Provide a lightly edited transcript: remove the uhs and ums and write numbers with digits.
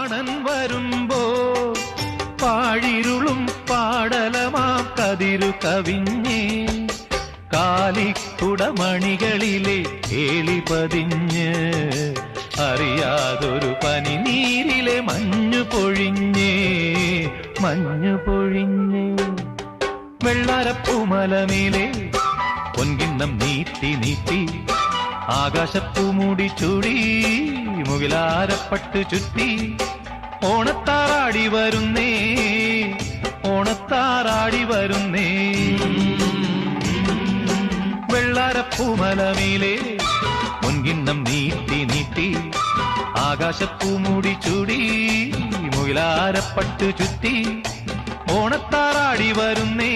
പ്രാണൻ വരുമ്പോ പാഴിരുളും പാടലമാം കതിരു കവിഞ്ഞേ കാലിക്കുടമണികളിലെ കേളി പതിഞ്ഞ് അറിയാതൊരു പനിനീരിലെ മഞ്ഞു പൊഴിഞ്ഞേ വെള്ളാരപ്പൂമലമേലെ പൊൻകിണ്ണം നീട്ടി നീട്ടി ആകാശപ്പൂമൂടി ചൂടി മുകിലാരപ്പട്ട് ചുറ്റി ഓണത്താറാടി വരുന്നേ വെള്ളാരപ്പൂമലമേലെ പൊൻകിണ്ണം നീട്ടി നീട്ടി ആകാശപ്പൂമൂടി ചൂടി മുകിലാരപ്പട്ട് ചുറ്റി ഓണത്താറാടി വരുന്നേ